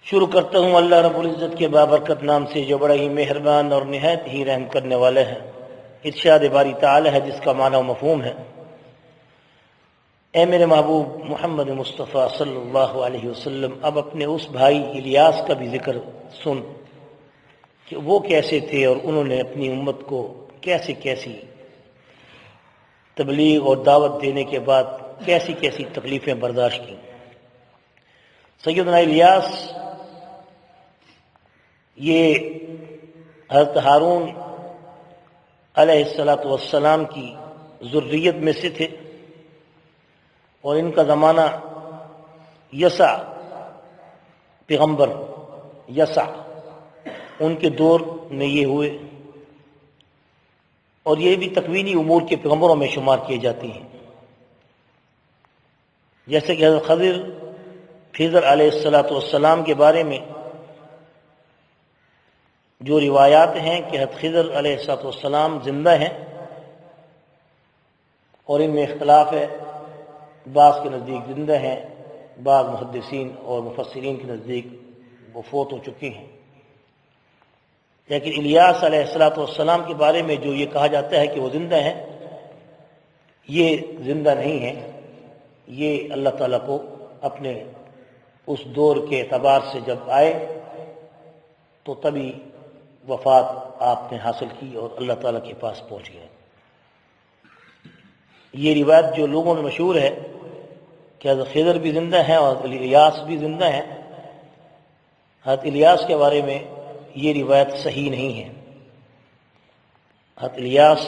شروع کرتا ہوں اللہ رب العزت کے بابرکت نام سے جو بڑا ہی مہربان اور نہایت ہی رحم کرنے والا ہے۔ ارشاد باری تعالی ہے جس کا معنی و مفہوم ہے، اے میرے محبوب محمد مصطفیٰ صلی اللہ علیہ وسلم، اب اپنے اس بھائی الیاس کا بھی ذکر سن کہ وہ کیسے تھے اور انہوں نے اپنی امت کو کیسی تبلیغ اور دعوت دینے کے بعد کیسی تکلیفیں برداشت کی۔ سیدنا الیاس یہ حضرت ہارون علیہ السلام کی ذریت میں سے تھے، اور ان کا زمانہ یسع پیغمبر یسع ان کے دور میں یہ ہوئے، اور یہ بھی تکوینی امور کے پیغمبروں میں شمار کیے جاتے ہیں، جیسے کہ حضرت خضر علیہ السلام کے بارے میں جو روایات ہیں کہ حضرت خضر علیہ السلام زندہ ہیں، اور ان میں اختلاف ہے، بعض کے نزدیک زندہ ہیں، بعض محدثین اور مفسرین کے نزدیک وہ فوت ہو چکے ہیں، لیکن الیاس علیہ السلام کے بارے میں جو یہ کہا جاتا ہے کہ وہ زندہ ہیں، یہ زندہ نہیں ہیں، یہ اللہ تعالیٰ کو اپنے اس دور کے اعتبار سے جب آئے تو تبھی وفات آپ نے حاصل کی اور اللہ تعالیٰ کے پاس پہنچ گئے۔ یہ روایت جو لوگوں میں مشہور ہے کہ حضرت خضر بھی زندہ ہیں اور حضرت الیاس بھی زندہ ہیں، حضرت الیاس کے بارے میں یہ روایت صحیح نہیں ہے۔ حضرت الیاس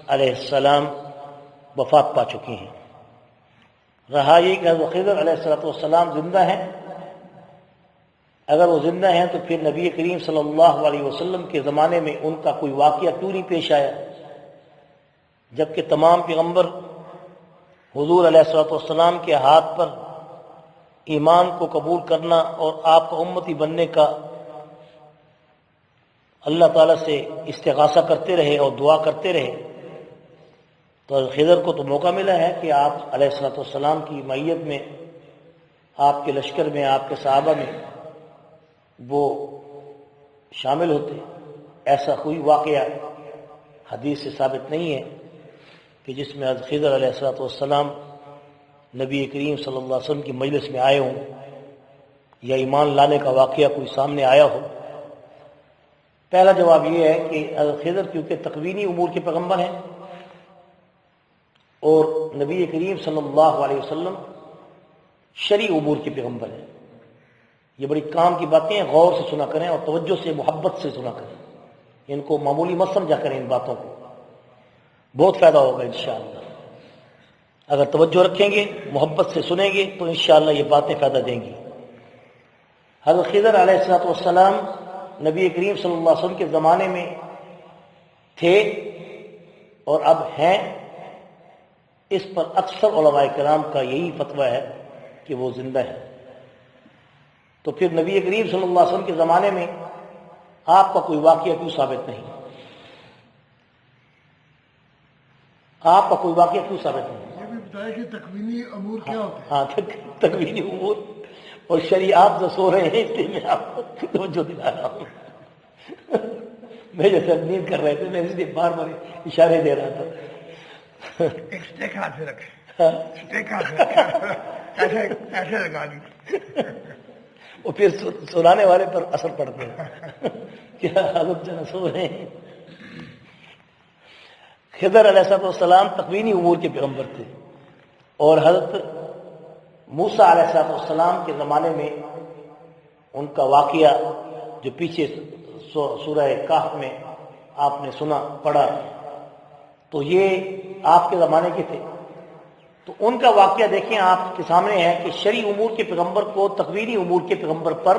علیہ السلام وفات پا چکے ہیں۔ رہا یہ کہ حضرت خضر علیہ السلام زندہ ہیں، اگر وہ زندہ ہیں تو پھر نبی کریم صلی اللہ علیہ وسلم کے زمانے میں ان کا کوئی واقعہ کیوں نہیں پیش آیا، جبکہ تمام پیغمبر حضور علیہ السلام کے ہاتھ پر ایمان کو قبول کرنا اور آپ کا امتی بننے کا اللہ تعالیٰ سے استغاثہ کرتے رہے اور دعا کرتے رہے، تو خضر کو تو موقع ملا ہے کہ آپ علیہ السلام کی معیت میں، آپ کے لشکر میں، آپ کے صحابہ میں وہ شامل ہوتے۔ ایسا کوئی واقعہ حدیث سے ثابت نہیں ہے کہ جس میں حضرت خضر علیہ السلام نبی کریم صلی اللہ علیہ وسلم کی مجلس میں آئے ہوں یا ایمان لانے کا واقعہ کوئی سامنے آیا ہو۔ پہلا جواب یہ ہے کہ حضرت خضر کیونکہ تکوینی امور کے پیغمبر ہیں اور نبی کریم صلی اللہ علیہ وسلم شرعی امور کے پیغمبر ہیں۔ یہ بڑی کام کی باتیں ہیں، غور سے سنا کریں اور توجہ سے، محبت سے سنا کریں، ان کو معمولی مت سمجھا کریں، ان باتوں کو بہت فائدہ ہوگا انشاءاللہ۔ اگر توجہ رکھیں گے، محبت سے سنیں گے تو انشاءاللہ یہ باتیں فائدہ دیں گی۔ حضرت خضر علیہ السلام نبی کریم صلی اللہ علیہ وسلم کے زمانے میں تھے اور اب ہیں، اس پر اکثر علماء کرام کا یہی فتویٰ ہے کہ وہ زندہ ہے۔ تو پھر نبی کریم صلی اللہ علیہ وسلم کے زمانے میں آپ کا کوئی واقعہ کیوں ثابت نہیں؟ آپ کا کوئی واقعہ کیوں ثابت نہیں؟ یہ بھی بتایا کہ تکوینی امور کیا ہوتے ہیں۔ ہاں، تکوینی امور اور شرعی آپ جو سو رہے ہیں اس لیے میں آپ کو توجہ دلا رہا ہوں۔ میں جیسے نیند کر رہے تھے، میں اس لیے بار بار اشارے دے رہا تھا۔ ایک سٹیک ہاتھ سے رکھے، سٹیک ہاتھ سے رکھے، ایسے لگا دی، وہ پھر سنانے والے پر اثر پڑتے ہیں کیا حضرت جنا سو رہے ہیں۔ خضر علیہ السلام تکوینی امور کے پیغمبر تھے، اور حضرت موسیٰ علیہ السلام کے زمانے میں ان کا واقعہ جو پیچھے سورہ کہف میں آپ نے سنا پڑھا، تو یہ آپ کے زمانے کے تھے۔ تو ان کا واقعہ دیکھیں آپ کے سامنے ہے کہ شرعی امور کے پیغمبر کو تکوینی امور کے پیغمبر پر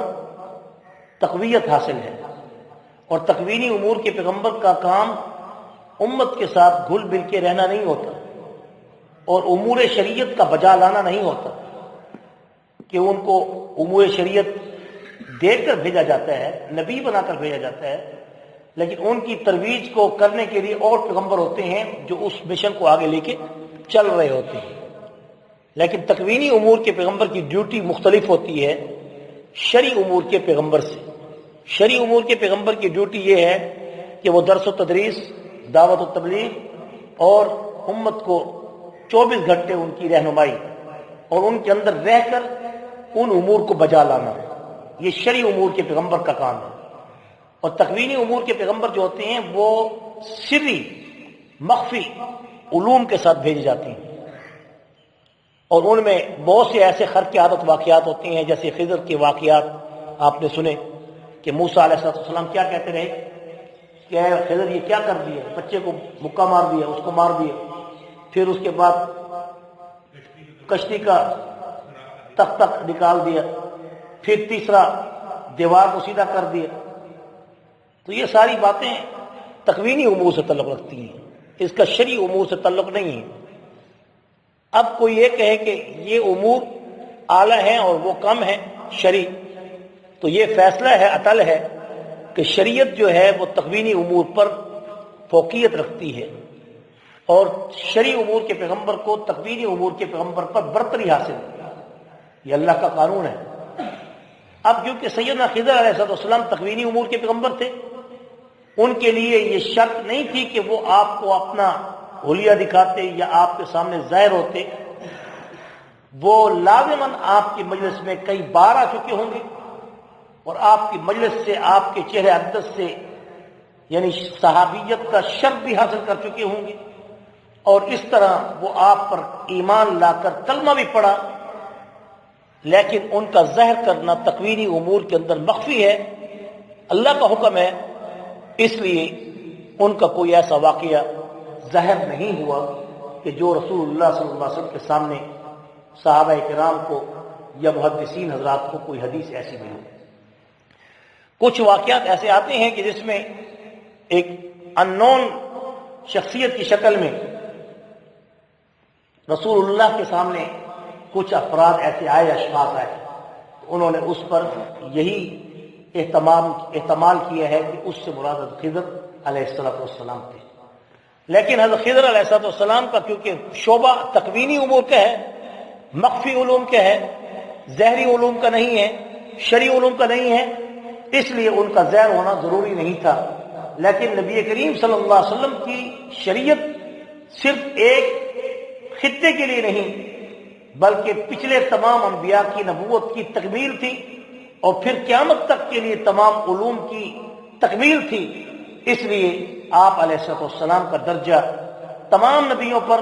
تقویت حاصل ہے، اور تکوینی امور کے پیغمبر کا کام امت کے ساتھ گھل مل کے رہنا نہیں ہوتا، اور امور شریعت کا بجا لانا نہیں ہوتا کہ ان کو امور شریعت دے کر بھیجا جاتا ہے، نبی بنا کر بھیجا جاتا ہے، لیکن ان کی ترویج کو کرنے کے لیے اور پیغمبر ہوتے ہیں جو اس مشن کو آگے لے کے چل رہے ہوتے ہیں۔ لیکن تکوینی امور کے پیغمبر کی ڈیوٹی مختلف ہوتی ہے، شرعی امور کے پیغمبر سے. شرعی امور کے پیغمبر کی ڈیوٹی یہ ہے کہ وہ درس و تدریس، دعوت و تبلیغ اور امت کو 24 گھنٹے ان کی رہنمائی اور ان کے اندر رہ کر ان امور کو بجا لانا، یہ شرعی امور کے پیغمبر کا کام ہے. اور تکوینی امور کے پیغمبر جو ہوتے ہیں وہ سری مخفی علوم کے ساتھ بھیجے جاتے ہیں، اور ان میں بہت سے ایسے خرق عادت واقعات ہوتے ہیں، جیسے خضر کے واقعات آپ نے سنے کہ موسیٰ علیہ السلام کیا کہتے رہے کہ اے خضر یہ کیا کر دیا، بچے کو مکہ مار دیا، اس کو مار دیا، پھر اس کے بعد کشتی کا تخت نکال دیا، پھر تیسرا دیوار کو سیدھا کر دیا. تو یہ ساری باتیں تکوینی امور سے تعلق رکھتی ہیں، اس کا شرعی امور سے تعلق نہیں ہے. اب کوئی یہ کہے کہ یہ امور اعلیٰ ہیں اور وہ کم ہیں شرعی، تو یہ فیصلہ ہے اٹل ہے کہ شریعت جو ہے وہ تکوینی امور پر فوقیت رکھتی ہے، اور شرعی امور کے پیغمبر کو تکوینی امور کے پیغمبر پر برتری حاصل ہے. یہ اللہ کا قانون ہے. اب کیونکہ سیدنا خضر علیہ السلام تکوینی امور کے پیغمبر تھے، ان کے لیے یہ شرط نہیں تھی کہ وہ آپ کو اپنا حلیہ دکھاتے یا آپ کے سامنے ظاہر ہوتے. وہ لازماً آپ کی مجلس میں کئی بار آ چکے ہوں گے اور آپ کی مجلس سے، آپ کے چہرے اقدس سے یعنی صحابیت کا شرف بھی حاصل کر چکے ہوں گے، اور اس طرح وہ آپ پر ایمان لا کر کلمہ بھی پڑھا. لیکن ان کا ظاہر کرنا تکوینی امور کے اندر مخفی ہے، اللہ کا حکم ہے، اس لیے ان کا کوئی ایسا واقعہ ظاہر نہیں ہوا کہ جو رسول اللہ صلی اللہ علیہ وسلم کے سامنے صحابہ کرام کو یا محدثین حضرات کو کوئی حدیث ایسی ملی. کچھ واقعات ایسے آتے ہیں کہ جس میں ایک اننون شخصیت کی شکل میں رسول اللہ کے سامنے کچھ افراد ایسے آئے، اشخاص آئے، انہوں نے اس پر یہی احتمال کیا ہے کہ اس سے مراد حضرت خضر علیہ السلام تھے. لیکن حضرت خضر علیہ السلام کا کیونکہ شعبہ تکوینی امور کا ہے، مخفی علوم کا ہے، ظاہری علوم کا نہیں ہے، شرعی علوم کا نہیں ہے، اس لیے ان کا ظاہر ہونا ضروری نہیں تھا. لیکن نبی کریم صلی اللہ علیہ وسلم کی شریعت صرف ایک خطے کے لیے نہیں بلکہ پچھلے تمام انبیاء کی نبوت کی تکمیل تھی، اور پھر قیامت تک کے لیے تمام علوم کی تکمیل تھی. اس لیے آپ علیہ السلام کا درجہ تمام نبیوں پر،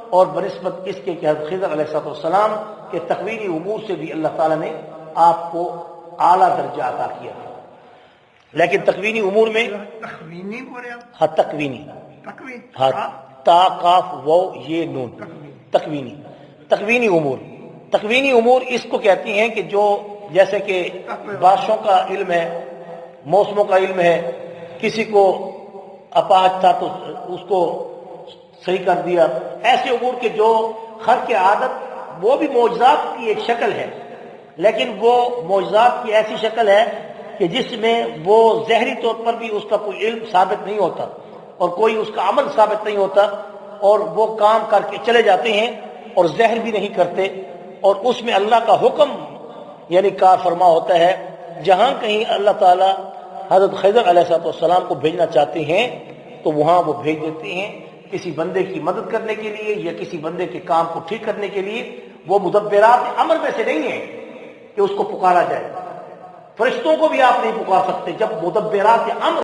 اور بنسبت اس کے کہ حضرت خضر علیہ السلام کے تکوینی امور سے بھی اللہ تعالیٰ نے آپ کو اعلیٰ درجہ عطا کیا. لیکن تکوینی امور میں تخمینی بول رہے آپ؟ ہاں تکوینی، تکوین، ہاں تا کاف واو یہ نون، تکوینی. تکوینی امور، تکوینی امور اس کو کہتی ہیں کہ جو جیسے کہ بارشوں کا علم ہے، موسموں کا علم ہے، کسی کو اپاہج تھا تو اس کو صحیح کر دیا، ایسے امور کے جو خرق عادت وہ بھی معجزات کی ایک شکل ہے، لیکن وہ معجزات کی ایسی شکل ہے کہ جس میں وہ ظاہری طور پر بھی اس کا کوئی علم ثابت نہیں ہوتا اور کوئی اس کا عمل ثابت نہیں ہوتا، اور وہ کام کر کے چلے جاتے ہیں اور ظاہر بھی نہیں کرتے، اور اس میں اللہ کا حکم یعنی کار فرما ہوتا ہے. جہاں کہیں اللہ تعالیٰ حضرت خضر علیہ السلام کو بھیجنا چاہتے ہیں تو وہاں وہ بھیج دیتے ہیں کسی بندے کی مدد کرنے کے لیے یا کسی بندے کے کام کو ٹھیک کرنے کے لیے. وہ مدبرات امر میں سے نہیں ہے کہ اس کو پکارا جائے. فرشتوں کو بھی آپ نہیں پکار سکتے جب مدبرات امر